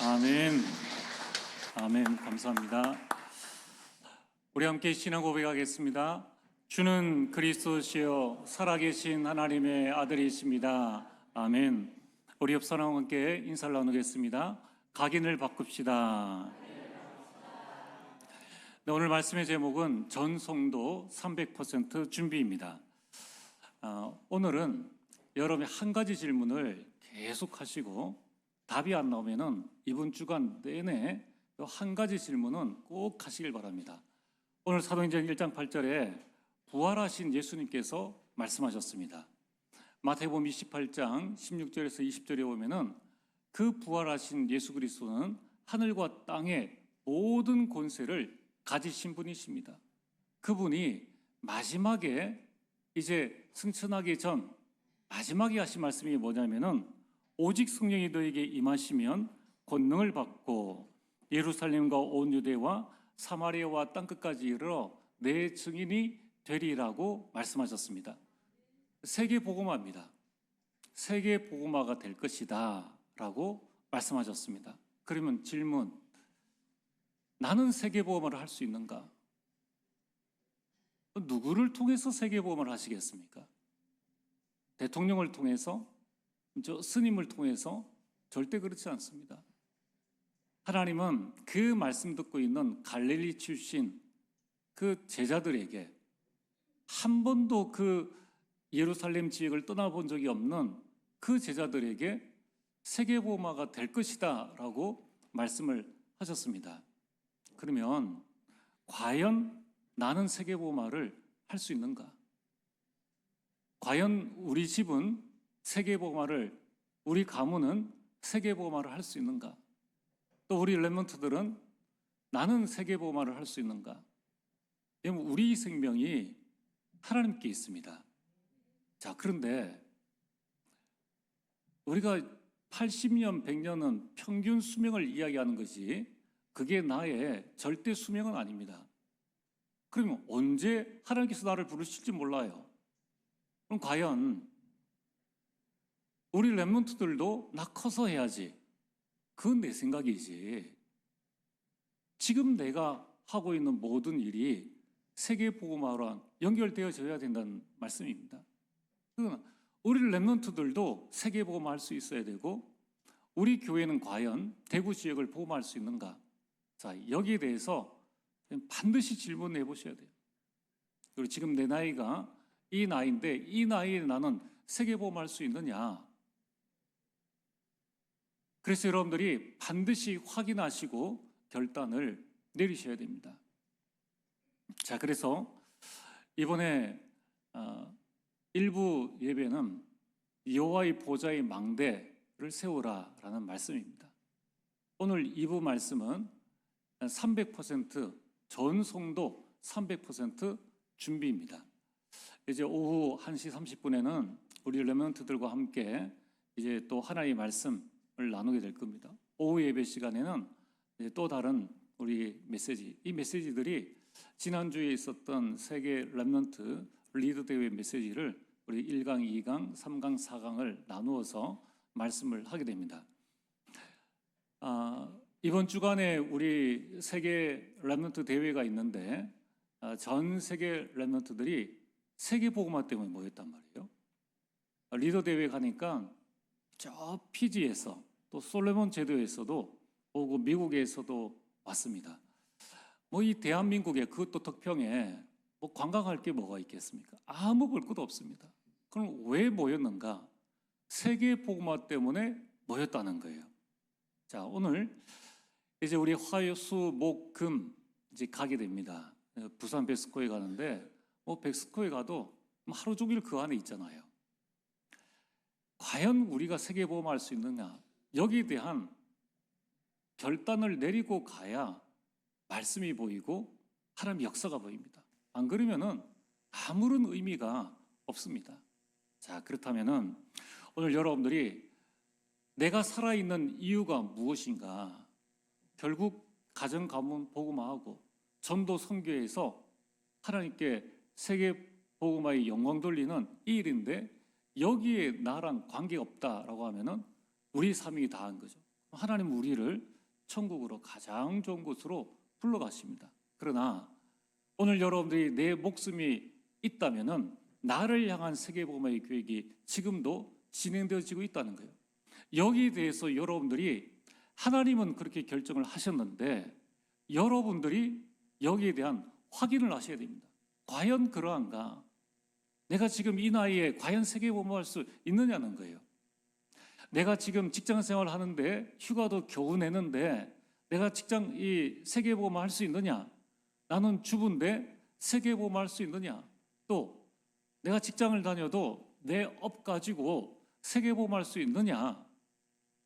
아멘. 아멘. 감사합니다. 우리 함께 신앙 고백하겠습니다. 주는 그리스도시요 살아계신 하나님의 아들이십니다. 아멘. 우리 옆 사람과 함께 인사를 나누겠습니다. 각인을 바꿉시다. 네, 오늘 말씀의 제목은 전성도 300% 준비입니다. 오늘은 여러분이 한 가지 질문을 계속 하시고 답이 안 나오면은 이번 주간 내내 한 가지 질문은 꼭 하시길 바랍니다. 오늘 사도행전 1장 8절에 부활하신 예수님께서 말씀하셨습니다. 마태복음 28장 16절에서 20절에 보면은 그 부활하신 예수 그리스도는 하늘과 땅의 모든 권세를 가지신 분이십니다. 그분이 마지막에 이제 승천하기 전 마지막에 하신 말씀이 뭐냐면은 오직 성령이 너에게 임하시면 권능을 받고 예루살렘과 온 유대와 사마리아와 땅끝까지 이르러 내 증인이 되리라고 말씀하셨습니다. 세계 복음화입니다. 세계 복음화가 될 것이다 라고 말씀하셨습니다. 그러면 질문, 나는 세계 복음화를 할 수 있는가? 누구를 통해서 세계 복음화를 하시겠습니까? 대통령을 통해서? 스님을 통해서? 절대 그렇지 않습니다. 하나님은 그 말씀 듣고 있는 갈릴리 출신 그 제자들에게 한 번도 그 예루살렘 지역을 떠나본 적이 없는 그 제자들에게 세계복음화가 될 것이다 라고 말씀을 하셨습니다. 그러면 과연 나는 세계복음화를 할 수 있는가? 과연 우리 집은 세계복음화를, 우리 가문은 세계복음화를 할 수 있는가? 또 우리 렘넌트들은 나는 세계복음화를 할 수 있는가? 우리 생명이 하나님께 있습니다. 자, 그런데 우리가 80년, 100년은 평균 수명을 이야기하는 것이 그게 나의 절대 수명은 아닙니다. 그러면 언제 하나님께서 나를 부르실지 몰라요. 그럼 과연 우리 렘넌트들도 나 커서 해야지. 그건 내 생각이지. 지금 내가 하고 있는 모든 일이 세계복음화랑 연결되어져야 된다는 말씀입니다. 그러나 우리 렘넌트들도 세계복음화 할 수 있어야 되고 우리 교회는 과연 대구 지역을 복음화할 수 있는가? 자, 여기에 대해서 반드시 질문해 보셔야 돼요. 그리고 지금 내 나이가 이 나이인데 이 나이에 나는 세계복음화할 수 있느냐? 그래서 여러분들이 반드시 확인하시고 결단을 내리셔야 됩니다. 자, 그래서 이번에 일부 예배는 여호와의 보좌의 망대를 세우라라는 말씀입니다. 오늘 2부 말씀은 300% 전성도 300% 준비입니다. 이제 오후 1시 30분에는 우리 렘넌트들과 함께 이제 또 하나의 말씀을 나누게 될 겁니다. 오후 예배 시간에는 이제 또 다른 우리 메시지, 이 메시지들이 지난주에 있었던 세계 렘넌트 리더 대회 메시지를 우리 1강, 2강, 3강, 4강을 나누어서 말씀을 하게 됩니다. 이번 주간에 우리 세계 렘넌트 대회가 있는데 전 세계 렘넌트들이 세계 복음화 때문에 모였단 말이에요. 리더 대회 가니까 저 피지에서 또 솔로몬 제도에서도 오고 미국에서도 왔습니다. 이 대한민국에 그것도 덕평에 관광할 게 뭐가 있겠습니까? 아무 볼 것도 없습니다. 그럼 왜 모였는가? 세계 복음화 때문에 모였다는 거예요. 자, 오늘 이제 우리 화, 수, 목, 금 이제 가게 됩니다. 부산 백스코에 가는데 백스코에 가도 하루 종일 그 안에 있잖아요. 과연 우리가 세계 복음화할 수 있느냐? 여기에 대한 결단을 내리고 가야 말씀이 보이고 하나님의 역사가 보입니다. 안 그러면은 아무런 의미가 없습니다. 자, 그렇다면은 오늘 여러분들이 내가 살아있는 이유가 무엇인가? 결국 가정 가문 복음화하고 전도 선교에서 하나님께 세계 복음화의 영광 돌리는 이 일인데 여기에 나랑 관계가 없다라고 하면은 우리 삶이 다한 거죠. 하나님은 우리를 천국으로 가장 좋은 곳으로 불러가십니다. 그러나 오늘 여러분들이 내 목숨이 있다면은 나를 향한 세계복음화의 계획이 지금도 진행되어지고 있다는 거예요. 여기에 대해서 여러분들이 하나님은 그렇게 결정을 하셨는데 여러분들이 여기에 대한 확인을 하셔야 됩니다. 과연 그러한가? 내가 지금 이 나이에 과연 세계복음화할 수 있느냐는 거예요. 내가 지금 직장 생활 하는데 휴가도 겨우 내는데 내가 이 세계복음화 할 수 있느냐? 나는 주부인데 세계복음화 할 수 있느냐? 또 내가 직장을 다녀도 내 업 가지고 세계복음화 할 수 있느냐?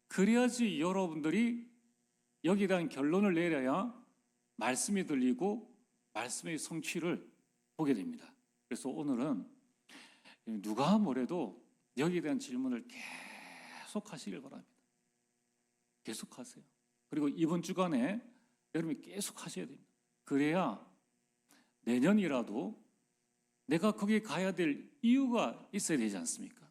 그래야지 여러분들이 여기에 대한 결론을 내려야 말씀이 들리고 말씀의 성취를 보게 됩니다. 그래서 오늘은 누가 뭐래도 여기에 대한 질문을 계속 하시길 바랍니다. 계속 하세요. 그리고 이번 주간에 여러분이 계속 하셔야 됩니다. 그래야 내년이라도 내가 거기에 가야 될 이유가 있어야 되지 않습니까?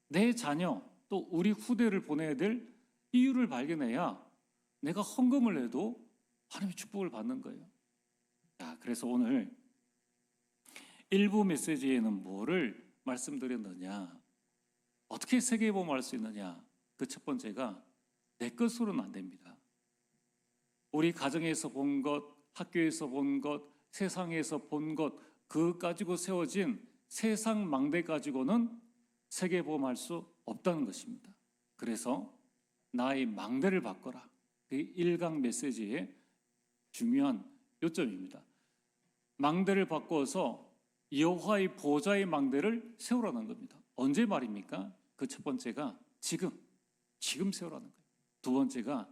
내 자녀 또 우리 후대를 보내야 될 이유를 발견해야 내가 헌금을 해도 하나님의 축복을 받는 거예요. 자, 그래서 오늘 일부 메시지에는 뭐를 말씀드렸느냐, 어떻게 세계복음화할 수 있느냐. 그 첫 번째가 내 것으로는 안 됩니다. 우리 가정에서 본 것, 학교에서 본 것, 세상에서 본 것, 그것 가지고 세워진 세상 망대 가지고는 세계복음화할 수 없다는 것입니다. 그래서 나의 망대를 바꿔라. 그 1강 메시지의 중요한 요점입니다. 망대를 바꿔서 여호와의 보좌의 망대를 세우라는 겁니다. 언제 말입니까? 그 첫 번째가 지금 세우라는 거예요. 두 번째가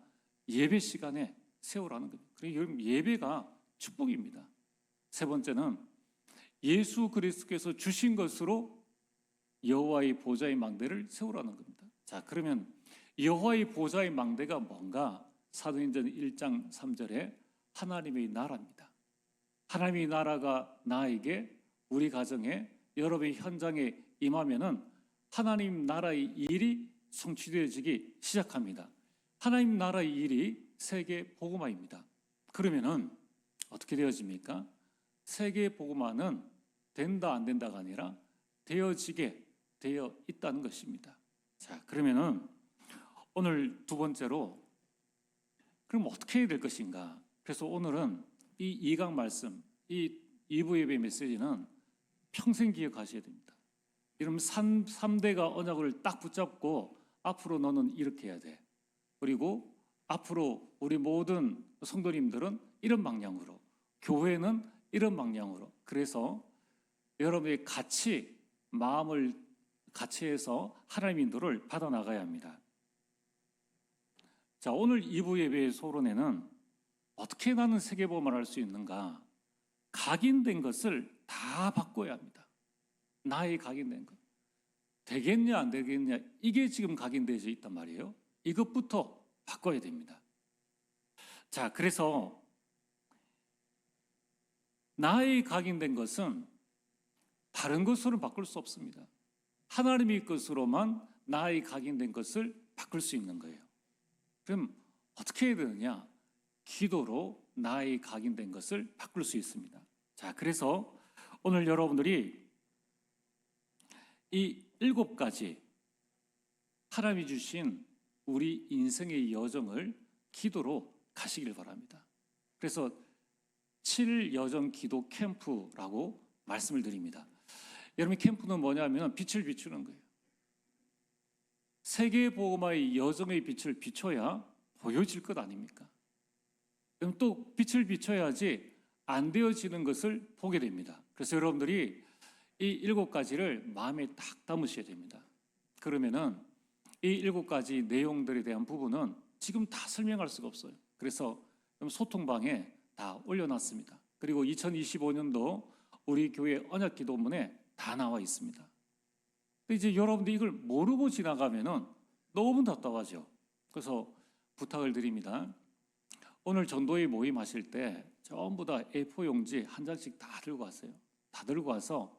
예배 시간에 세우라는 겁니다. 그리고 예배가 축복입니다. 세 번째는 예수 그리스도께서 주신 것으로 여호와의 보좌의 망대를 세우라는 겁니다. 자, 그러면 여호와의 보좌의 망대가 뭔가? 사도행전 1장 3절에 하나님의 나라입니다. 하나님의 나라가 나에게, 우리 가정에, 여러분의 현장에 임하면은 하나님 나라의 일이 성취되어지기 시작합니다. 하나님 나라의 일이 세계 복음화입니다. 그러면은 어떻게 되어집니까? 세계 복음화는 된다 안 된다가 아니라 되어지게 되어 있다는 것입니다. 자, 그러면은 오늘 두 번째로 그럼 어떻게 해야 될 것인가? 그래서 오늘은 이 2강 말씀, 이 2부 예배 메시지는 평생 기억하셔야 됩니다. 여러분 3대가 언약을 딱 붙잡고 앞으로 너는 이렇게 해야 돼. 그리고 앞으로 우리 모든 성도님들은 이런 방향으로, 교회는 이런 방향으로. 그래서 여러분이 같이 마음을 같이 해서 하나님의 인도를 받아 나가야 합니다. 자, 오늘 2부 예배의 소론에는 어떻게 나는 세계복음화를 할 수 있는가? 각인된 것을 다 바꿔야 합니다. 나의 각인된 것. 되겠냐 안 되겠냐, 이게 지금 각인되어 있단 말이에요. 이것부터 바꿔야 됩니다. 자, 그래서 나의 각인된 것은 다른 것으로 바꿀 수 없습니다. 하나님의 것으로만 나의 각인된 것을 바꿀 수 있는 거예요. 그럼 어떻게 해야 되느냐? 기도로 나의 각인된 것을 바꿀 수 있습니다. 자, 그래서 오늘 여러분들이 이 7가지 하나님이 주신 우리 인생의 여정을 기도로 가시길 바랍니다. 그래서 7일 여정 기도 캠프라고 말씀을 드립니다. 여러분, 캠프는 뭐냐면 빛을 비추는 거예요. 세계복음화의 여정의 빛을 비춰야 보여질 것 아닙니까? 그럼 또 빛을 비춰야지 안 되어지는 것을 보게 됩니다. 그래서 여러분들이 이 7가지를 마음에 딱 담으셔야 됩니다. 그러면은 이 7가지 내용들에 대한 부분은 지금 다 설명할 수가 없어요. 그래서 소통방에 다 올려놨습니다. 그리고 2025년도 우리 교회 언약 기도문에 다 나와 있습니다. 근데 이제 여러분들이 이걸 모르고 지나가면은 너무 답답하죠. 그래서 부탁을 드립니다. 오늘 전도회 모임 하실 때 전부 다 A4 용지 한 장씩 다 들고 왔어요. 다 들고 와서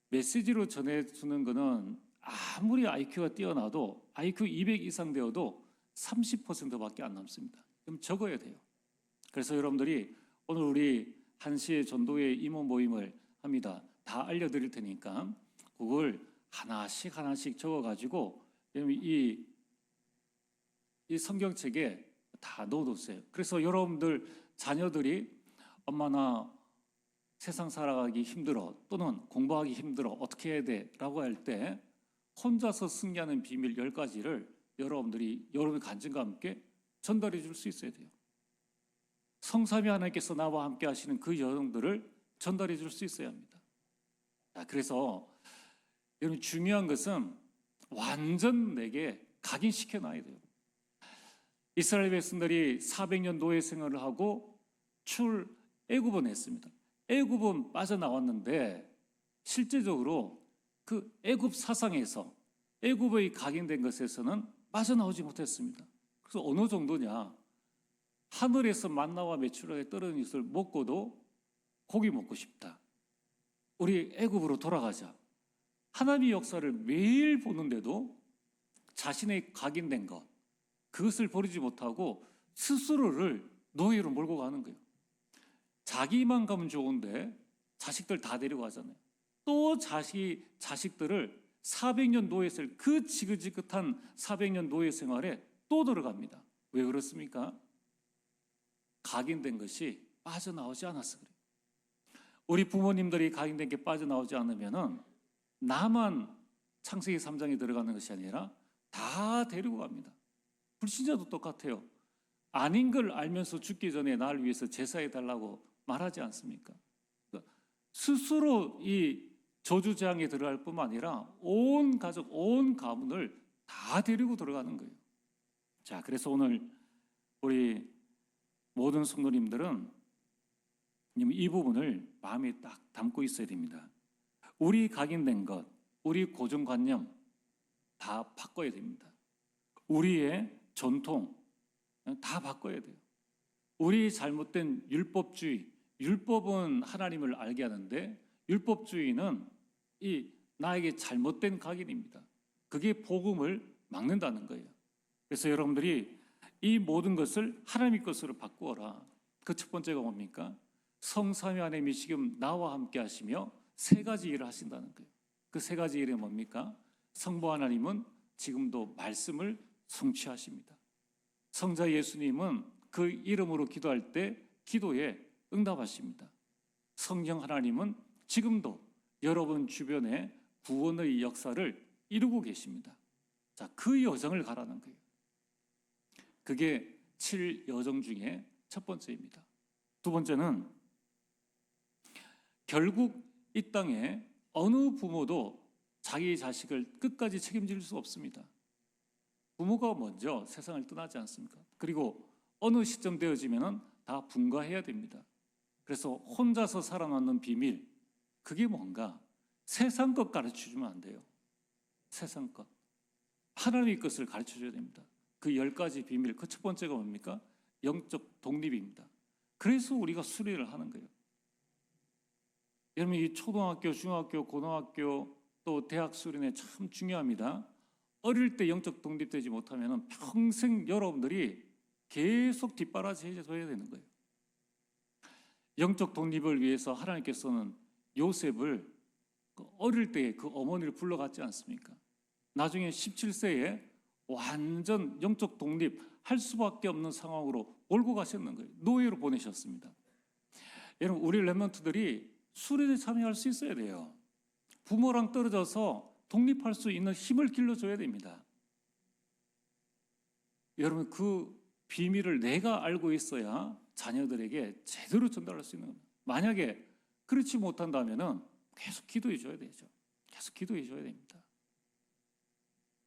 메시지로 전해주는 거는 아무리 IQ가 뛰어나도 IQ 200 이상 되어도 30%밖에 안 남습니다. 좀 적어야 돼요. 그래서 여러분들이 오늘 우리 1시에 전도회 임무 모임을 합니다. 다 알려드릴 테니까 그걸 하나씩 적어가지고 이 성경책에 다 넣어뒀어요. 그래서 여러분들 자녀들이 엄마 나 세상 살아가기 힘들어 또는 공부하기 힘들어 어떻게 해야 돼? 라고 할 때 혼자서 승리하는 비밀 10가지를 여러분들이 여러분의 간증과 함께 전달해 줄 수 있어야 돼요. 성삼위 하나님께서 나와 함께 하시는 그 여정들을 전달해 줄 수 있어야 합니다. 그래서 여러분 중요한 것은 완전 내게 각인시켜 놔야 돼요. 이스라엘 백성들이 400년 노예 생활을 하고 애굽은 했습니다. 애굽은 빠져나왔는데 실제적으로 그 애굽 사상에서 애굽의 각인된 것에서는 빠져나오지 못했습니다. 그래서 어느 정도냐? 하늘에서 만나와 메추라기 떨어진 것을 먹고도 고기 먹고 싶다. 우리 애굽으로 돌아가자. 하나님의 역사를 매일 보는데도 자신의 각인된 것, 그것을 버리지 못하고 스스로를 노예로 몰고 가는 거예요. 자기만 가면 좋은데 자식들 다 데리고 가잖아요. 또 자식들을 400년 노예생, 그 지긋지긋한 400년 노예 생활에 또 들어갑니다. 왜 그렇습니까? 각인된 것이 빠져나오지 않아서 그래요. 우리 부모님들이 각인된 게 빠져나오지 않으면은 나만 창세기 3장에 들어가는 것이 아니라 다 데리고 갑니다. 불신자도 똑같아요. 아닌 걸 알면서 죽기 전에 나를 위해서 제사해달라고 말하지 않습니까? 스스로 이 저주재앙에 들어갈 뿐만 아니라 온 가족, 온 가문을 다 데리고 들어가는 거예요. 자, 그래서 오늘 우리 모든 성도님들은 이 부분을 마음에 딱 담고 있어야 됩니다. 우리 각인된 것, 우리 고정관념 다 바꿔야 됩니다. 우리의 전통 다 바꿔야 돼요. 우리 잘못된 율법주의, 율법은 하나님을 알게 하는데 율법주의는 나에게 잘못된 각인입니다. 그게 복음을 막는다는 거예요. 그래서 여러분들이 이 모든 것을 하나님의 것으로 바꾸어라. 그 첫 번째가 뭡니까? 성삼위 하나님이 지금 나와 함께 하시며 3가지 일을 하신다는 거예요. 그 3가지 일이 뭡니까? 성부 하나님은 지금도 말씀을 성취하십니다. 성자 예수님은 그 이름으로 기도할 때 기도에 응답하십니다. 성령 하나님은 지금도 여러분 주변에 구원의 역사를 이루고 계십니다. 자, 그 여정을 가라는 거예요. 그게 7여정 중에 첫 번째입니다. 두 번째는 결국 이 땅에 어느 부모도 자기 자식을 끝까지 책임질 수 없습니다. 부모가 먼저 세상을 떠나지 않습니까? 그리고 어느 시점 되어지면 다 분가해야 됩니다. 그래서 혼자서 살아남는 비밀, 그게 뭔가? 세상 것 가르쳐주면 안 돼요. 세상 것. 하나님의 것을 가르쳐줘야 됩니다. 그 10가지 비밀, 그 첫 번째가 뭡니까? 영적 독립입니다. 그래서 우리가 수련을 하는 거예요. 여러분, 이 초등학교, 중학교, 고등학교, 또 대학 수련회 참 중요합니다. 어릴 때 영적 독립되지 못하면 평생 여러분들이 계속 뒷바라지 해줘야 되는 거예요. 영적 독립을 위해서 하나님께서는 요셉을 어릴 때 그 어머니를 불러갔지 않습니까? 나중에 17세에 완전 영적 독립할 수밖에 없는 상황으로 몰고 가셨는 거예요. 노예로 보내셨습니다. 여러분, 우리 렘넌트들이 수련에 참여할 수 있어야 돼요. 부모랑 떨어져서 독립할 수 있는 힘을 길러줘야 됩니다. 여러분, 그 비밀을 내가 알고 있어야 자녀들에게 제대로 전달할 수 있는 겁니다. 만약에 그렇지 못한다면 계속 기도해 줘야 되죠. 계속 기도해 줘야 됩니다.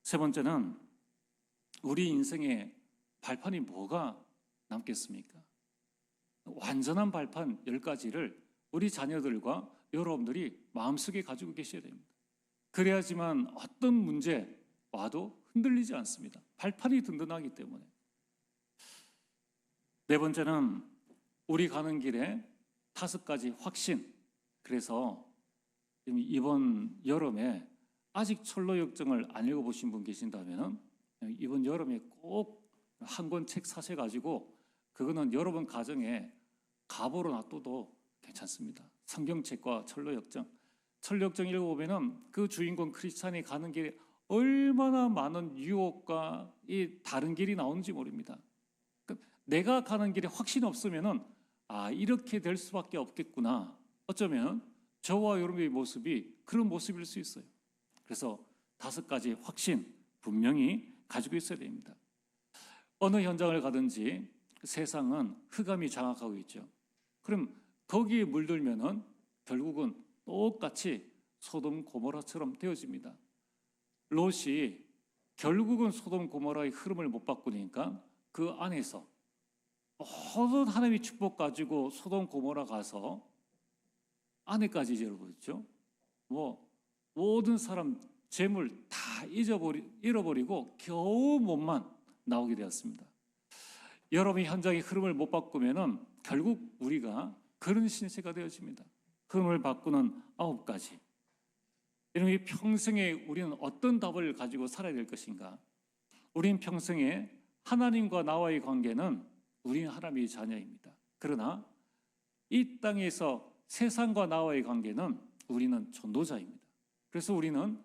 세 번째는 우리 인생의 발판이 뭐가 남겠습니까? 완전한 발판 10가지를 우리 자녀들과 여러분들이 마음속에 가지고 계셔야 됩니다. 그래야지만 어떤 문제 와도 흔들리지 않습니다. 발판이 든든하기 때문에. 네 번째는 우리 가는 길에 5가지 확신. 그래서 이번 여름에 아직 철로역정을 안 읽어보신 분 계신다면 이번 여름에 꼭 한 권 책 사셔가지고 그거는 여러분 가정에 가보로 놔둬도 괜찮습니다. 성경책과 철로역정. 철로역정 읽어보면은 그 주인공 크리스찬이 가는 길에 얼마나 많은 유혹과 이 다른 길이 나오는지 모릅니다. 내가 가는 길에 확신이 없으면은 이렇게 될 수밖에 없겠구나. 어쩌면 저와 여러분의 모습이 그런 모습일 수 있어요. 그래서 5가지 확신 분명히 가지고 있어야 됩니다. 어느 현장을 가든지 세상은 흑암이 장악하고 있죠. 그럼 거기에 물들면은 결국은 똑같이 소돔 고모라처럼 되어집니다. 롯이 결국은 소돔 고모라의 흐름을 못 바꾸니까 그 안에서 모든 하나님의 축복 가지고 소돔 고모라 가서 아내까지 잃어버렸죠. 모든 사람 재물 다 잃어버리고 겨우 몸만 나오게 되었습니다. 여러분이 현장의 흐름을 못 바꾸면은 결국 우리가 그런 신세가 되어집니다. 흐름을 바꾸는 9가지. 여러분이 평생에 우리는 어떤 답을 가지고 살아야 될 것인가? 우리는 평생에 하나님과 나와의 관계는 우리는 하나님의 자녀입니다. 그러나 이 땅에서 세상과 나와의 관계는 우리는 전도자입니다. 그래서 우리는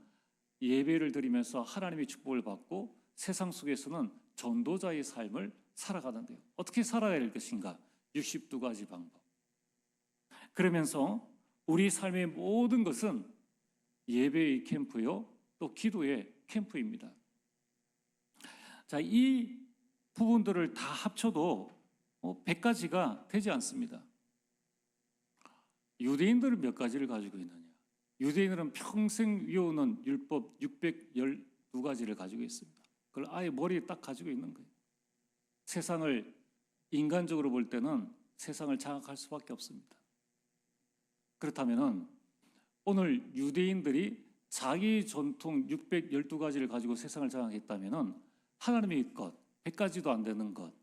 예배를 드리면서 하나님의 축복을 받고 세상 속에서는 전도자의 삶을 살아가는데요. 어떻게 살아야 될 것인가? 62가지 방법. 그러면서 우리 삶의 모든 것은 예배의 캠프요, 또 기도의 캠프입니다. 자, 이 부분들을 다 합쳐도 100가지가 되지 않습니다. 유대인들은 몇 가지를 가지고 있느냐? 유대인들은 평생 외우는 율법 612가지를 가지고 있습니다. 그걸 아예 머리에 딱 가지고 있는 거예요. 세상을 인간적으로 볼 때는 세상을 장악할 수밖에 없습니다. 그렇다면 오늘 유대인들이 자기 전통 612가지를 가지고 세상을 장악했다면 하나님의 것, 100가지도 안 되는 것,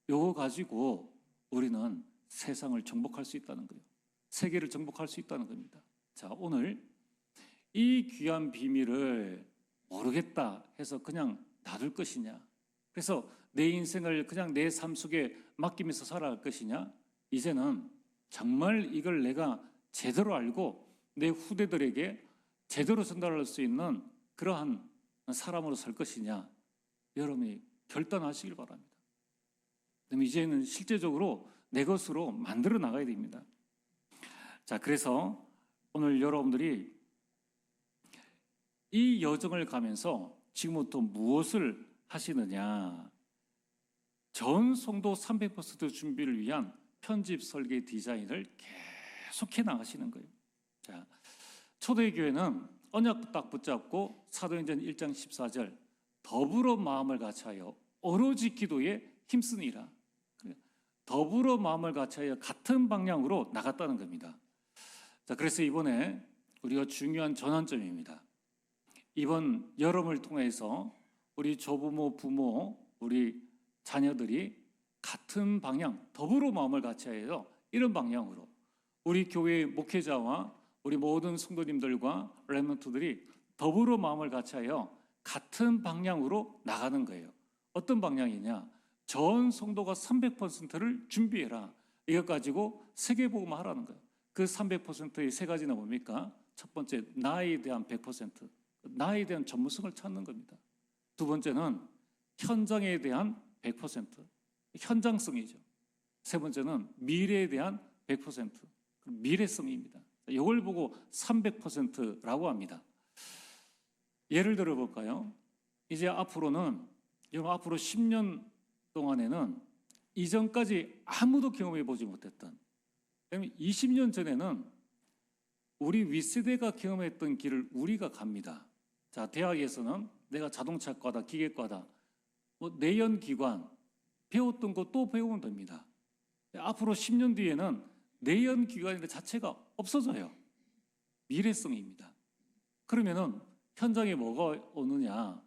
요거 가지고 우리는 세상을 정복할 수 있다는 거예요. 세계를 정복할 수 있다는 겁니다. 자, 오늘 이 귀한 비밀을 모르겠다 해서 그냥 놔둘 것이냐? 그래서 내 인생을 그냥 내 삶 속에 맡기면서 살아갈 것이냐? 이제는 정말 이걸 내가 제대로 알고 내 후대들에게 제대로 전달할 수 있는 그러한 사람으로 설 것이냐? 여러분이 결단하시길 바랍니다. 그럼 이제는 실제적으로 내 것으로 만들어 나가야 됩니다. 자, 그래서 오늘 여러분들이 이 여정을 가면서 지금부터 무엇을 하시느냐? 전 성도 300% 준비를 위한 편집 설계 디자인을 계속해 나가시는 거예요. 자, 초대교회는 언약 딱 붙잡고 사도행전 1장 14절 더불어 마음을 같이하여 오로지 기도에 힘쓰니라. 더불어 마음을 같이하여 같은 방향으로 나갔다는 겁니다. 자, 그래서 이번에 우리가 중요한 전환점입니다. 이번 여름을 통해서 우리 조부모, 부모, 우리 자녀들이 같은 방향, 더불어 마음을 같이하여 이런 방향으로 우리 교회의 목회자와 우리 모든 성도님들과 렘넌트들이 더불어 마음을 같이하여 같은 방향으로 나가는 거예요. 어떤 방향이냐? 전 성도가 300%를 준비해라. 이것 가지고 세계복음을 하라는 거예요. 그 300%의 3가지는 뭡니까? 첫 번째, 나에 대한 100%, 나에 대한 전문성을 찾는 겁니다. 두 번째는 현장에 대한 100%, 현장성이죠. 세 번째는 미래에 대한 100%, 미래성입니다. 이걸 보고 300%라고 합니다. 예를 들어 볼까요? 이제 앞으로는, 여러분 앞으로 10년 동안에는 이전까지 아무도 경험해 보지 못했던, 20년 전에는 우리 윗세대가 경험했던 길을 우리가 갑니다. 자, 대학에서는 내가 자동차과다, 기계과다, 내연기관 배웠던 거 또 배우면 됩니다. 앞으로 10년 뒤에는 내연기관이라는 자체가 없어져요. 미래성입니다. 그러면은 현장에 뭐가 오느냐?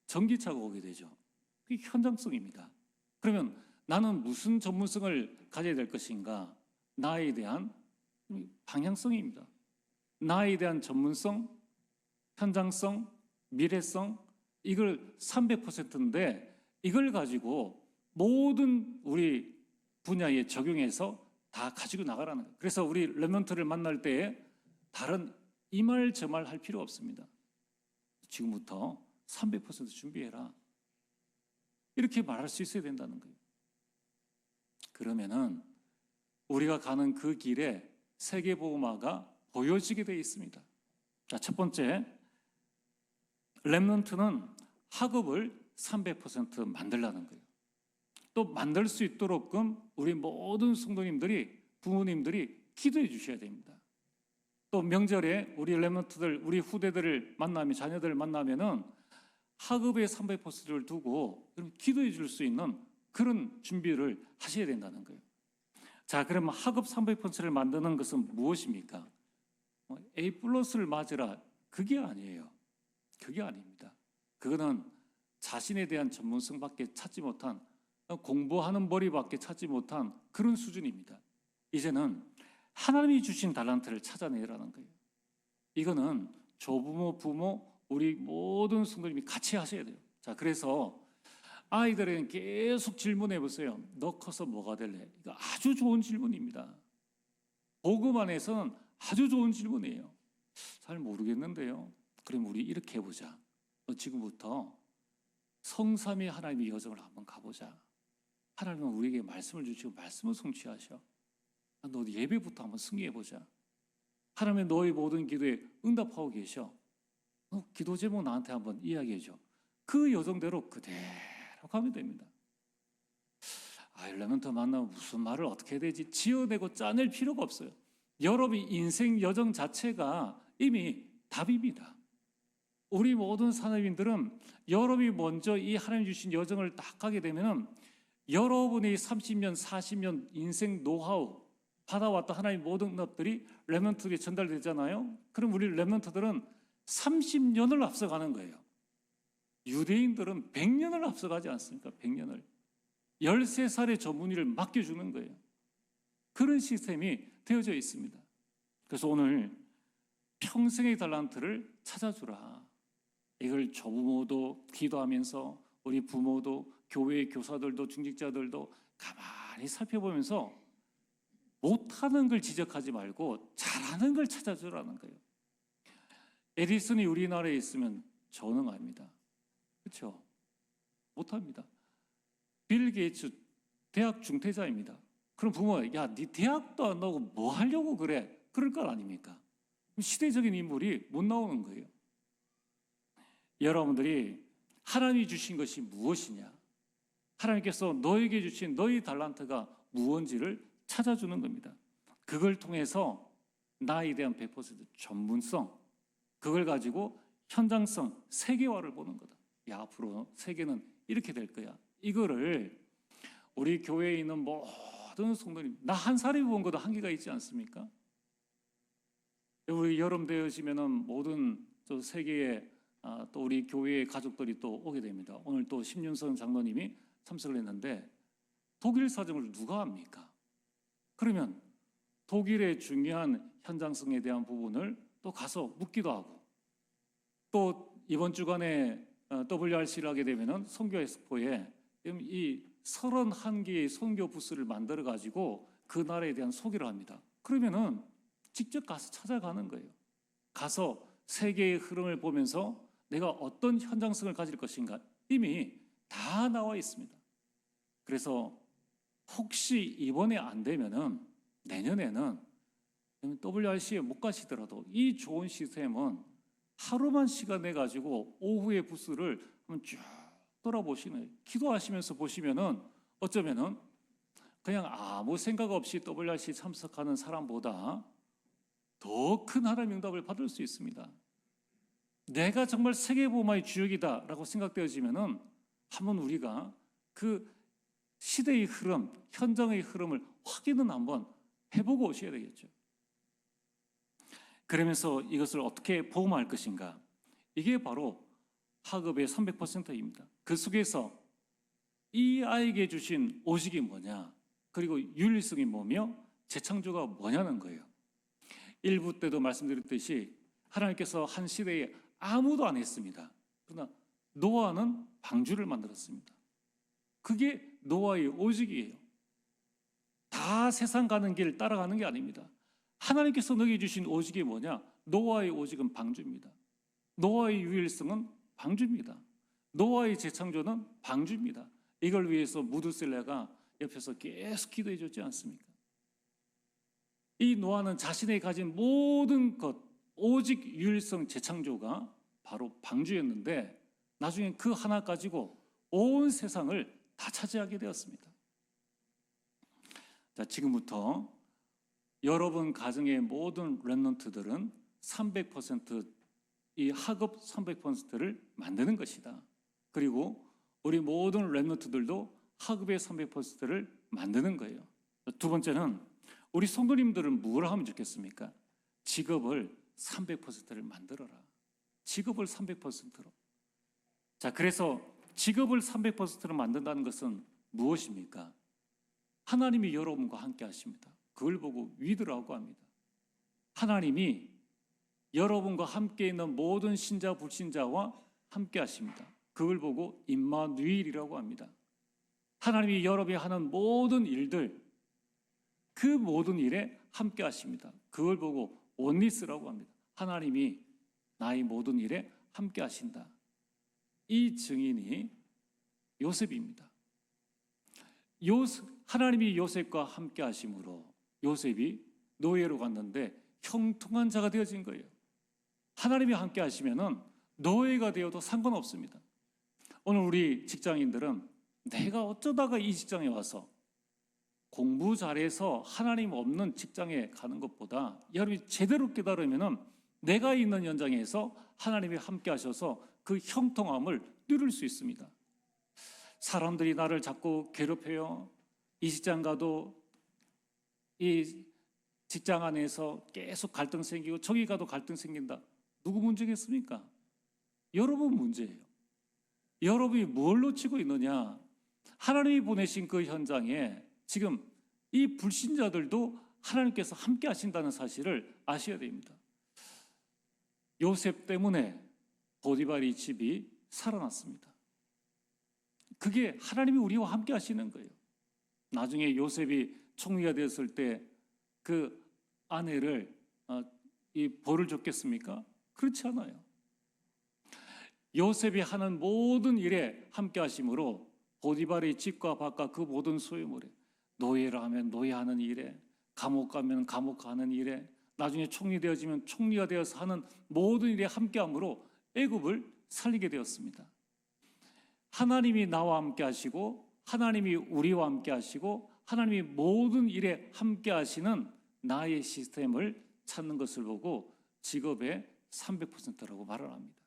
전기차가 오게 되죠. 그게 현장성입니다. 그러면 나는 무슨 전문성을 가져야 될 것인가? 나에 대한 방향성입니다. 나에 대한 전문성, 현장성, 미래성, 이걸 300%인데 이걸 가지고 모든 우리 분야에 적용해서 다 가지고 나가라는 거예요. 그래서 우리 렘넌트를 만날 때에 다른 이 말 저 말 할 필요 없습니다. 지금부터 300% 준비해라. 이렇게 말할 수 있어야 된다는 거예요. 그러면은 우리가 가는 그 길에 세계보험화가 보여지게 되어 있습니다. 자, 첫 번째, 렘넌트는 학업을 300% 만들라는 거예요. 또 만들 수 있도록끔 우리 모든 성도님들이, 부모님들이 기도해 주셔야 됩니다. 또 명절에 우리 렘넌트들, 우리 후대들을 만나면, 자녀들을 만나면은 학업의 300%를 두고 기도해 줄 수 있는 그런 준비를 하셔야 된다는 거예요. 자, 그러면 학업 300%를 만드는 것은 무엇입니까? A+를 맞으라, 그게 아니에요. 그게 아닙니다. 그거는 자신에 대한 전문성밖에 찾지 못한, 공부하는 머리밖에 찾지 못한 그런 수준입니다. 이제는 하나님이 주신 달란트를 찾아내라는 거예요. 이거는 조부모, 부모, 우리 모든 성도님이 같이 하셔야 돼요. 자, 그래서 아이들에게 계속 질문해 보세요. 너 커서 뭐가 될래? 이거 아주 좋은 질문입니다. 복음 안에서는 아주 좋은 질문이에요. 잘 모르겠는데요. 그럼 우리 이렇게 해보자. 너 지금부터 성삼위 하나님의 여정을 한번 가보자. 하나님은 우리에게 말씀을 주시고 말씀을 성취하셔. 너 예배부터 한번 승리해보자. 하나님은 너의 모든 기도에 응답하고 계셔. 기도 제목 나한테 한번 이야기해줘. 그 여정대로 그대로 가면 됩니다. 렘넌트 만나면 무슨 말을 어떻게 해야 되지? 지어내고 짜낼 필요가 없어요. 여러분의 인생 여정 자체가 이미 답입니다. 우리 모든 산업인들은 여러분이 먼저 이 하나님 주신 여정을 딱 가게 되면 여러분의 30년, 40년 인생 노하우 받아왔던 하나님 모든 응답들이 렘넌트에 전달되잖아요. 그럼 우리 렘넌트들은 30년을 앞서가는 거예요. 유대인들은 100년을 앞서가지 않습니까? 100년을. 13살의 전문의를 맡겨주는 거예요. 그런 시스템이 되어져 있습니다. 그래서 오늘 평생의 달란트를 찾아주라. 이걸 조부모도 기도하면서 우리 부모도 교회 교사들도 중직자들도 가만히 살펴보면서 못하는 걸 지적하지 말고 잘하는 걸 찾아주라는 거예요. 에디슨이 우리나라에 있으면 전능합니다. 그렇죠? 못합니다. 빌 게이츠 대학 중퇴자입니다. 그럼 부모가 야, 네 대학도 안 나오고 뭐 하려고 그래? 그럴 것 아닙니까? 시대적인 인물이 못 나오는 거예요. 여러분들이 하나님이 주신 것이 무엇이냐? 하나님께서 너에게 주신 너의 달란트가 무엇인지를 찾아주는 겁니다. 그걸 통해서 나에 대한 100% 전문성, 그걸 가지고 현장성, 세계화를 보는 거다. 야, 앞으로 세계는 이렇게 될 거야. 이거를 우리 교회에 있는 모든 성도님, 나 한 사람이 본 것도 한계가 있지 않습니까? 우리 여름 되어지면은 모든 또 세계의 또 우리 교회의 가족들이 또 오게 됩니다. 오늘 또 심윤선 장로님이 참석을 했는데 독일 사정을 누가 압니까? 그러면 독일의 중요한 현장성에 대한 부분을 또 가서 묻기도 하고, 또 이번 주간에 WRC를 하게 되면은 선교 엑스포에 이 31개의 선교 부스를 만들어 가지고 그 나라에 대한 소개를 합니다. 그러면은 직접 가서 찾아가는 거예요. 가서 세계의 흐름을 보면서 내가 어떤 현장성을 가질 것인가 이미 다 나와 있습니다. 그래서 혹시 이번에 안 되면은 내년에는 WRC에 못 가시더라도 이 좋은 시스템은 하루만 시간 내 가지고 오후에 부스를 한번 쭉 돌아보시는, 기도하시면서 보시면은 어쩌면은 그냥 아무 생각 없이 WRC 참석하는 사람보다 더 큰 하나님의 응답을 받을 수 있습니다. 내가 정말 세계보험의 주역이다라고 생각되어지면은 한번 우리가 그 시대의 흐름, 현장의 흐름을 확인은 한번 해보고 오셔야 되겠죠. 그러면서 이것을 어떻게 보험할 것인가? 이게 바로 학업의 300%입니다. 그 속에서 이 아이에게 주신 오직이 뭐냐? 그리고 윤리성이 뭐며 재창조가 뭐냐는 거예요. 1부 때도 말씀드렸듯이 하나님께서 한 시대에 아무도 안 했습니다. 그러나 노아는 방주를 만들었습니다. 그게 노아의 오직이에요. 다 세상 가는 길 따라가는 게 아닙니다. 하나님께서 너에게 주신 오직이 뭐냐? 노아의 오직은 방주입니다. 노아의 유일성은 방주입니다. 노아의 재창조는 방주입니다. 이걸 위해서 무드셀라가 옆에서 계속 기도해 줬지 않습니까? 이 노아는 자신이 가진 모든 것, 오직 유일성 재창조가 바로 방주였는데 나중에 그 하나 가지고 온 세상을 다 차지하게 되었습니다. 자, 지금부터 여러분 가정의 모든 렘넌트들은 300% 이 학업 300%를 만드는 것이다. 그리고 우리 모든 렘넌트들도 학업의 300%를 만드는 거예요. 두 번째는 우리 성도님들은 뭘 하면 좋겠습니까? 직업을 300%를 만들어라. 직업을 300%로. 자, 그래서 직업을 300%로 만든다는 것은 무엇입니까? 하나님이 여러분과 함께 하십니다. 그걸 보고 위드라고 합니다. 하나님이 여러분과 함께 있는 모든 신자 불신자와 함께 하십니다. 그걸 보고 임마누일이라고 합니다. 하나님이 여러분이 하는 모든 일들, 그 모든 일에 함께 하십니다. 그걸 보고 온니스라고 합니다. 하나님이 나의 모든 일에 함께 하신다. 이 증인이 요셉입니다. 하나님이 요셉과 함께 하심으로 요셉이 노예로 갔는데 형통한 자가 되어진 거예요. 하나님이 함께 하시면은 노예가 되어도 상관없습니다. 오늘 우리 직장인들은 내가 어쩌다가 이 직장에 와서 공부 잘해서 하나님 없는 직장에 가는 것보다 여러분이 제대로 깨달으면은 내가 있는 현장에서 하나님이 함께 하셔서 그 형통함을 누릴 수 있습니다. 사람들이 나를 자꾸 괴롭혀요. 이 직장 가도 이 직장 안에서 계속 갈등 생기고 저기 가도 갈등 생긴다. 누구 문제겠습니까? 여러분 문제예요. 여러분이 뭘 놓치고 있느냐? 하나님이 보내신 그 현장에 지금 이 불신자들도 하나님께서 함께 하신다는 사실을 아셔야 됩니다. 요셉 때문에 보디발의 집이 살아났습니다. 그게 하나님이 우리와 함께 하시는 거예요. 나중에 요셉이 총리가 되었을 때 그 아내를 이 벌을 줬겠습니까? 그렇지 않아요. 요셉이 하는 모든 일에 함께 하심으로 보디발의 집과 밭과 그 모든 소유물에 노예를 하면 노예하는 일에 감옥 가면 감옥 가는 일에 나중에 총리 되어지면 총리가 되어서 하는 모든 일에 함께함으로 애굽을 살리게 되었습니다. 하나님이 나와 함께 하시고 하나님이 우리와 함께 하시고 하나님이 모든 일에 함께 하시는 나의 시스템을 찾는 것을 보고 직업의 300%라고 말을 합니다.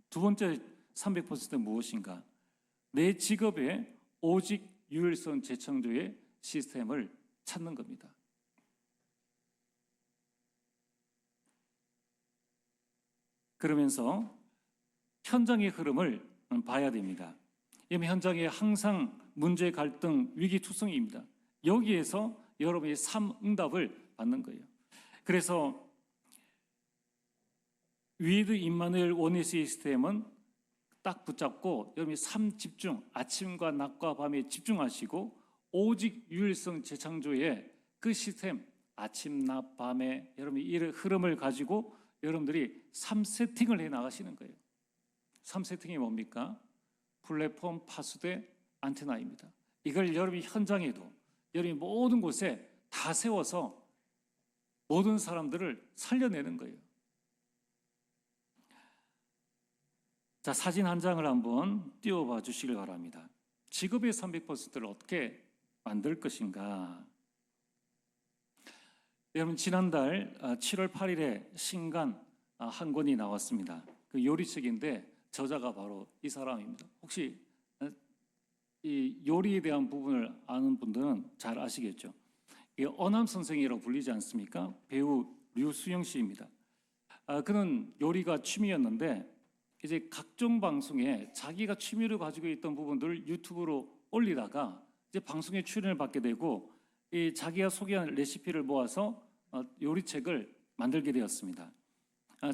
두 번째 300%는 무엇인가? 내 직업의 오직 유일성 재창조의 시스템을 찾는 겁니다. 그러면서 현장의 흐름을 봐야 됩니다. 이 현장에 항상 문제, 갈등, 위기 투성이입니다. 여기에서 여러분이 삶 응답을 받는 거예요. 그래서 위드 임마누엘 원의 시스템은 딱 붙잡고 여러분이 삶 집중, 아침과 낮과 밤에 집중하시고 오직 유일성 재창조의 그 시스템, 아침, 낮, 밤에 여러분이 이 흐름을 가지고 여러분들이 삶 세팅을 해 나가시는 거예요. 삶 세팅이 뭡니까? 플랫폼, 파수대, 안테나입니다. 이걸 여러분이 현장에도 여러분이 모든 곳에 다 세워서 모든 사람들을 살려내는 거예요. 자, 사진 한 장을 한번 띄워봐 주시길 바랍니다. 직업의 300%를 어떻게 만들 것인가? 여러분 지난달 7월 8일에 신간 한 권이 나왔습니다. 그 요리책인데 저자가 바로 이 사람입니다. 혹시 이 요리에 대한 부분을 아는 분들은 잘 아시겠죠? 이게 어남 선생이라고 불리지 않습니까? 배우 류수영 씨입니다. 그는 요리가 취미였는데 이제 각종 방송에 자기가 취미로 가지고 있던 부분들을 유튜브로 올리다가 이제 방송에 출연을 받게 되고 이 자기가 소개한 레시피를 모아서 요리책을 만들게 되었습니다.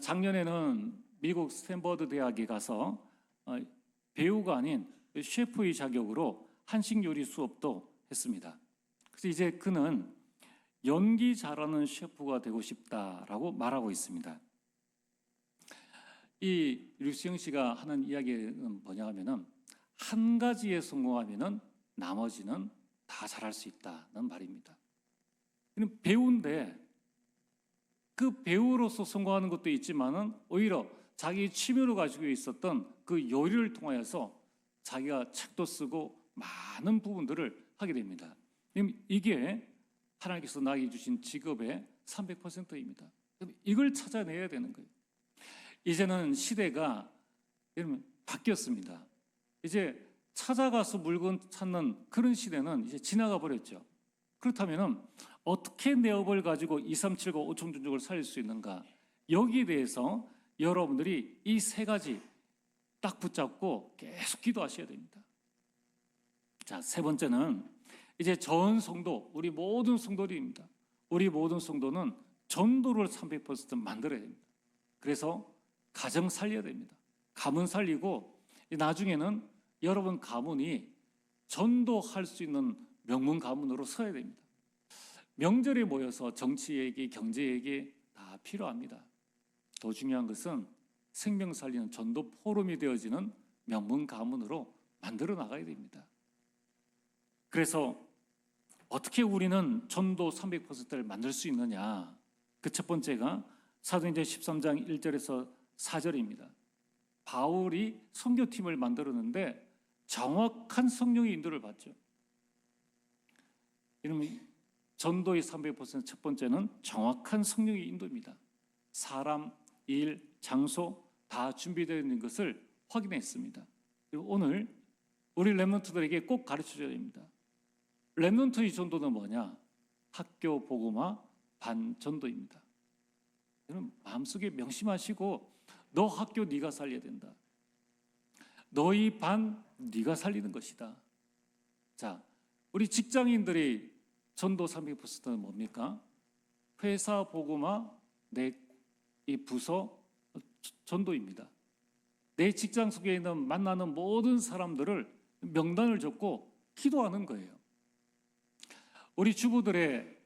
작년에는 미국 스탠퍼드 대학에 가서 배우가 아닌 셰프의 자격으로 한식 요리 수업도 했습니다. 그래서 이제 그는 연기 잘하는 셰프가 되고 싶다라고 말하고 있습니다. 이 류시영 씨가 하는 이야기는 뭐냐 하면은 한 가지에 성공하면은 나머지는 다 잘할 수 있다는 말입니다. 배우인데 그 배우로서 성공하는 것도 있지만은 오히려 자기 취미로 가지고 있었던 그 요리를 통하여서 자기가 책도 쓰고 많은 부분들을 하게 됩니다. 이게 하나님께서 나에게 주신 직업의 300%입니다. 이걸 찾아내야 되는 거예요. 이제는 시대가 여러분 바뀌었습니다. 이제 찾아가서 물건 찾는 그런 시대는 이제 지나가 버렸죠. 그렇다면 어떻게 내 업을 가지고 2, 3, 7과 5천 종족을 살릴 수 있는가? 여기에 대해서 여러분들이 이 세 가지 딱 붙잡고 계속 기도하셔야 됩니다. 자, 세 번째는 이제 전 성도, 우리 모든 성도들입니다. 우리 모든 성도는 전도를 300% 만들어야 됩니다. 그래서 가정 살려야 됩니다. 가문 살리고 나중에는 여러분 가문이 전도할 수 있는 명문 가문으로 서야 됩니다. 명절에 모여서 정치 얘기, 경제 얘기 다 필요합니다. 더 중요한 것은 생명 살리는 전도 포럼이 되어지는 명문 가문으로 만들어 나가야 됩니다. 그래서 어떻게 우리는 전도 300%를 만들 수 있느냐? 그 첫 번째가 사도행전 13장 1절에서 4절입니다. 바울이 선교팀을 만들었는데 정확한 성령의 인도를 받죠. 이러면 전도의 300%첫 번째는 정확한 성령의 인도입니다. 사람, 일, 장소 다 준비되어 있는 것을 확인했습니다. 그리고 오늘 우리 렘넌트들에게 꼭 가르쳐줘야 됩니다. 렘넌트의 전도는 뭐냐? 학교 복음화 반전도입니다. 여러분 마음속에 명심하시고 너 학교 네가 살려야 된다. 너희 반 네가 살리는 것이다. 자, 우리 직장인들이 전도 300%는 뭡니까? 회사 복음화 내 이 부서 전도입니다. 내 직장 속에 있는 만나는 모든 사람들을 명단을 적고 기도하는 거예요. 우리 주부들의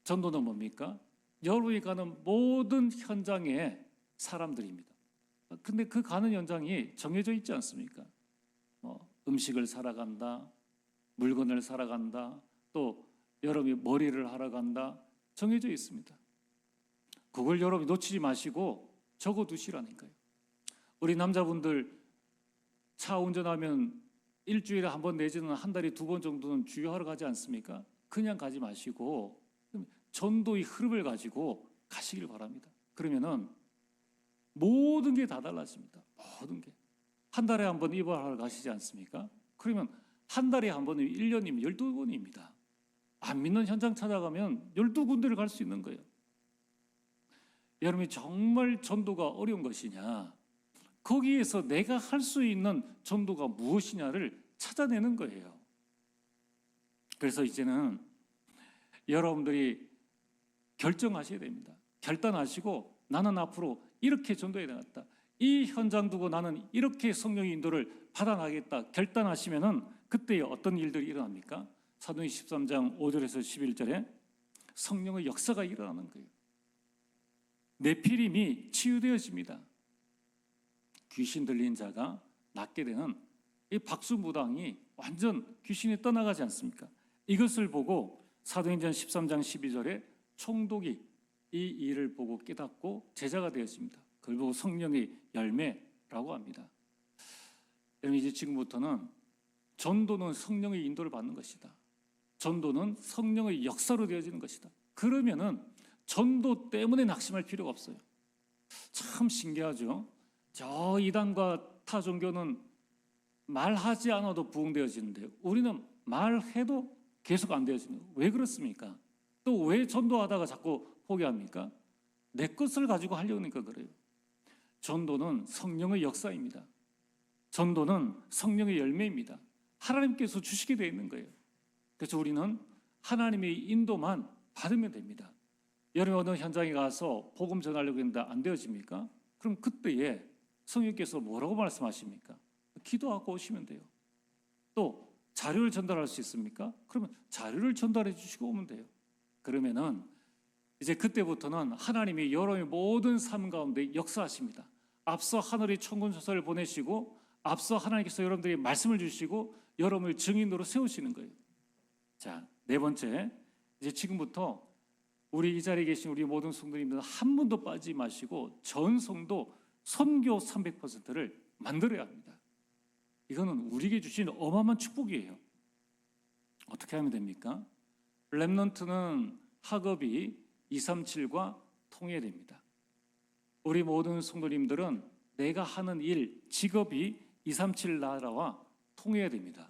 전도는 뭡니까? 여러분이 가는 모든 현장의 사람들입니다. 근데 그 가는 현장이 정해져 있지 않습니까? 음식을 사러 간다, 물건을 사러 간다, 또 여러분이 머리를 하러 간다, 정해져 있습니다. 그걸 여러분이 놓치지 마시고 적어 두시라니까요. 우리 남자분들 차 운전하면 일주일에 한 번 내지는 한 달에 2번 정도는 주유하러 가지 않습니까? 그냥 가지 마시고 전도의 흐름을 가지고 가시길 바랍니다. 그러면은 모든 게 다 달라집니다. 모든 게. 한 달에 한 번 입원하러 가시지 않습니까? 그러면 한 달에 한 번이면 1년이면 12번입니다. 안 믿는 현장 찾아가면 12군데를 갈 수 있는 거예요. 여러분이 정말 전도가 어려운 것이냐? 거기에서 내가 할 수 있는 전도가 무엇이냐를 찾아내는 거예요. 그래서 이제는 여러분들이 결정하셔야 됩니다. 결단하시고 나는 앞으로 이렇게 전도해야 되겠다. 이 현장 두고 나는 이렇게 성령의 인도를 받아나겠다. 결단하시면은 그때 어떤 일들이 일어납니까? 사도행전 13장 5절에서 11절에 성령의 역사가 일어나는 거예요. 네피림이 치유되어집니다. 귀신 들린 자가 낫게 되는 이 박수무당이 완전 귀신이 떠나가지 않습니까? 이것을 보고 사도행전 13장 12절에 총독이 이 일을 보고 깨닫고 제자가 되었습니다. 그걸 보고 성령의 열매라고 합니다. 여러분 이제 지금부터는 전도는 성령의 인도를 받는 것이다. 전도는 성령의 역사로 되어지는 것이다. 그러면은 전도 때문에 낙심할 필요가 없어요. 참 신기하죠. 저 이단과 타 종교는 말하지 않아도 부흥되어지는데 우리는 말해도 계속 안 되어지는 거예요. 왜 그렇습니까? 또 왜 전도하다가 자꾸 포기합니까? 내 것을 가지고 하려니까 그래요. 전도는 성령의 역사입니다. 전도는 성령의 열매입니다. 하나님께서 주시게 되어 있는 거예요. 그래서 우리는 하나님의 인도만 받으면 됩니다. 여러분 어느 현장에 가서 복음 전하려고 했는데 안 되어집니까? 그럼 그때에 성령께서 뭐라고 말씀하십니까? 기도하고 오시면 돼요. 또 자료를 전달할 수 있습니까? 그러면 자료를 전달해 주시고 오면 돼요. 그러면은 이제 그때부터는 하나님이 여러분의 모든 삶 가운데 역사하십니다. 앞서 하늘의 천군천사를 보내시고 앞서 하나님께서 여러분들이 말씀을 주시고 여러분을 증인으로 세우시는 거예요. 자, 네 번째, 이제 지금부터 우리 이 자리에 계신 우리 모든 성도님들은 한 분도 빠지지 마시고 전 성도 선교 300%를 만들어야 합니다. 이거는 우리에게 주신 어마어마한 축복이에요. 어떻게 하면 됩니까? 렘넌트는 학업이 237과 통해됩니다. 우리 모든 성도님들은 내가 하는 일, 직업이 237 나라와 통해야 됩니다.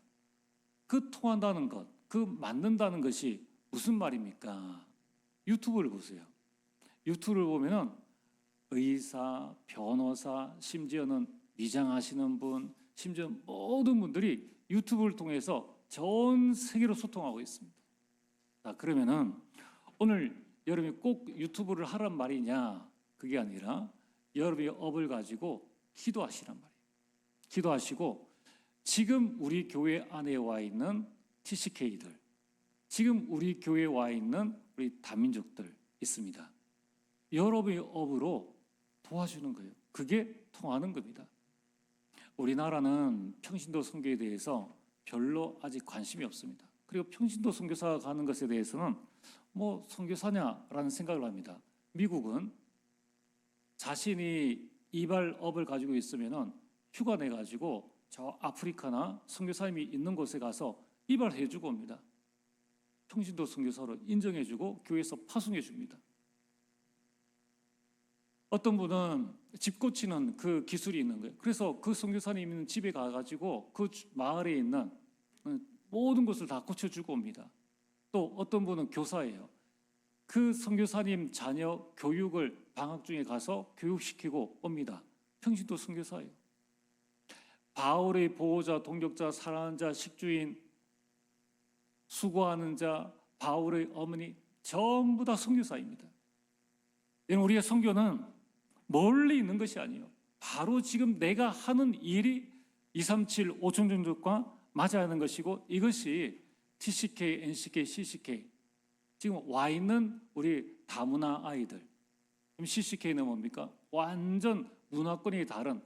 그 통한다는 것, 그 만든다는 것이 무슨 말입니까? 유튜브를 보세요. 유튜브를 보면은 의사, 변호사, 심지어는 미장하시는 분, 심지어 모든 분들이 유튜브를 통해서 전 세계로 소통하고 있습니다. 자, 그러면은 오늘 여러분이 꼭 유튜브를 하란 말이냐? 그게 아니라 여러분의 업을 가지고 기도하시란 말이에요. 기도하시고 지금 우리 교회 안에 와 있는 TCK들, 지금 우리 교회에 와 있는 우리 다민족들 있습니다. 여러분의 업으로 도와주는 거예요. 그게 통하는 겁니다. 우리나라는 평신도 선교에 대해서 별로 아직 관심이 없습니다. 그리고 평신도 선교사가 가는 것에 대해서는 뭐 선교사냐라는 생각을 합니다. 미국은 자신이 이발업을 가지고 있으면은 휴가 내 가지고 저 아프리카나 선교사님이 있는 곳에 가서 이발해주고 옵니다. 평신도 선교사로 인정해주고 교회에서 파송해줍니다. 어떤 분은 집 고치는 그 기술이 있는 거예요. 그래서 그 선교사님 있는 집에 가가지고 그 마을에 있는 모든 것을 다 고쳐주고 옵니다. 또 어떤 분은 교사예요. 그 선교사님 자녀 교육을 방학 중에 가서 교육시키고 옵니다. 평신도 선교사예요. 바울의 보호자, 동역자, 사랑하는 자, 식주인, 수고하는 자, 바울의 어머니 전부 다 선교사입니다. 우리의 선교는 멀리 있는 것이 아니에요. 바로 지금 내가 하는 일이 237 5천종족과 맞아야 하는 것이고 이것이 TCK, NCK, CCK 지금 와 있는 우리 다문화 아이들. 그럼 CCK는 뭡니까? 완전 문화권이 다른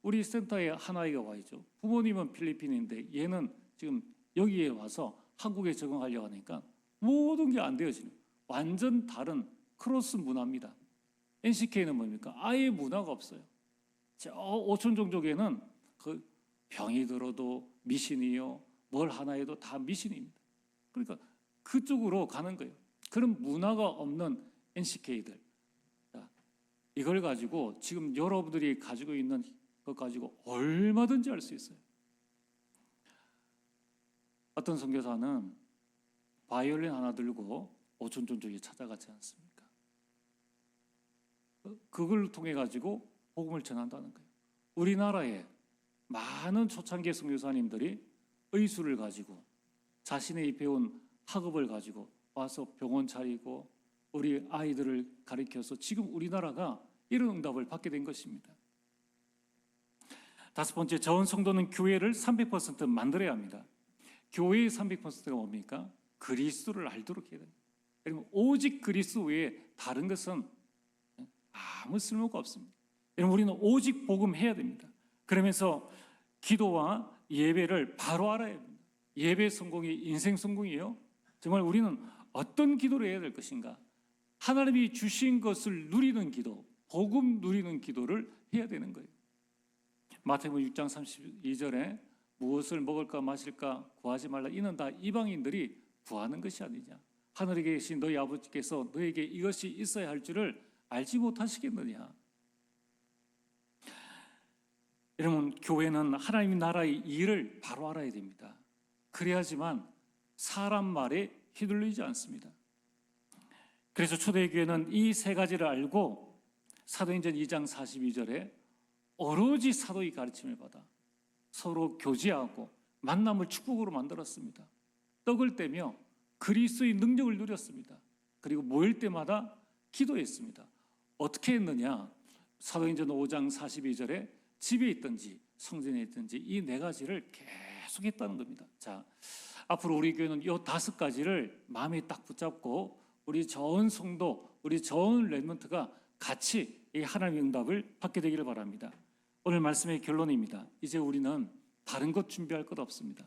우리 센터에 한 아이가 와 있죠. 부모님은 필리핀인데 얘는 지금 여기에 와서 한국에 적응하려고 하니까 모든 게 안 되어지는 완전 다른 크로스 문화입니다. NCK는 뭡니까? 아예 문화가 없어요. 저 오촌 종족에는 그 병이 들어도 미신이요, 뭘 하나 해도 다 미신입니다. 그러니까 그쪽으로 가는 거예요. 그런 문화가 없는 NCK들. 이걸 가지고 지금 여러분들이 가지고 있는 것 가지고 얼마든지 할 수 있어요. 어떤 선교사는 바이올린 하나 들고 오촌 종족에 찾아가지 않습니까? 그걸 통해 가지고 복음을 전한다는 거예요. 우리나라에 많은 초창기 선교사님들이 의술을 가지고 자신의 배운 학업을 가지고 와서 병원 차리고 우리 아이들을 가르쳐서 지금 우리나라가 이런 응답을 받게 된 것입니다. 다섯 번째, 저온 성도는 교회를 300% 만들어야 합니다. 교회의 300%가 뭡니까? 그리스도를 알도록 해야 됩니다. 여러분, 오직 그리스도 외에 다른 것은 아무 쓸모가 없습니다. 여러분, 우리는 오직 복음해야 됩니다. 그러면서 기도와 예배를 바로 알아야 합니다. 예배 성공이 인생 성공이에요. 정말 우리는 어떤 기도를 해야 될 것인가? 하나님이 주신 것을 누리는 기도, 복음 누리는 기도를 해야 되는 거예요. 마태복음 6장 32절에 무엇을 먹을까 마실까 구하지 말라. 이는 다 이방인들이 구하는 것이 아니냐. 하늘에 계신 너희 아버지께서 너에게 이것이 있어야 할 줄을 알지 못하시겠느냐. 여러분, 교회는 하나님 나라의 일을 바로 알아야 됩니다. 그래야지만 사람 말에 휘둘리지 않습니다. 그래서 초대교회는 이 세 가지를 알고 사도행전 2장 42절에 오로지 사도의 가르침을 받아 서로 교제하고 만남을 축복으로 만들었습니다. 떡을 떼며 그리스도의 능력을 누렸습니다. 그리고 모일 때마다 기도했습니다. 어떻게 했느냐? 사도행전 5장 42절에 집에 있든지 성전에 있든지 이 네 가지를 계속했다는 겁니다. 자, 앞으로 우리 교회는 이 5가지를 마음에 딱 붙잡고 우리 전 성도, 우리 전 렘넌트가 같이 이 하나님의 응답을 받게 되기를 바랍니다. 오늘 말씀의 결론입니다. 이제 우리는 다른 것 준비할 것 없습니다.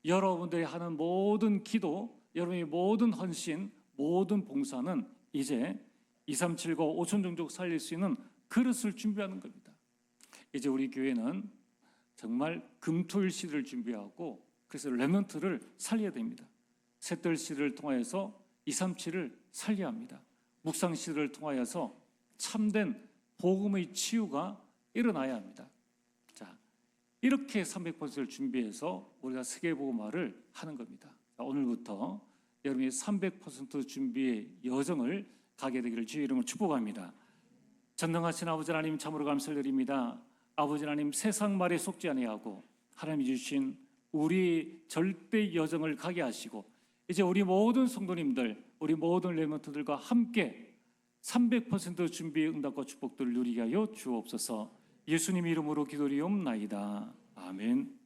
여러분들이 하는 모든 기도, 여러분의 모든 헌신, 모든 봉사는 이제 2379 5천 종족 살릴 수 있는 그릇을 준비하는 겁니다. 이제 우리 교회는 정말 금토일 시대를 준비하고 그래서 렘넌트를 살려야 됩니다. 셋들 시대를 통하여서 237을 살려야 합니다. 묵상 시대를 통하여서 참된 복음의 치유가 일어나야 합니다. 자, 이렇게 300%를 준비해서 우리가 세계복음화를 하는 겁니다. 자, 오늘부터 여러분이 300% 준비의 여정을 가게 되기를 주의 이름으로 축복합니다. 전능하신 아버지 하나님 참으로 감사를 드립니다. 아버지 하나님 세상 말에 속지 아니하고 하나님이 주신 우리 절대 여정을 가게 하시고 이제 우리 모든 성도님들, 우리 모든 렘넌트들과 함께 300% 준비의 응답과 축복들을 누리게 하여 주옵소서. 예수님 이름으로 기도리옵나이다. 아멘.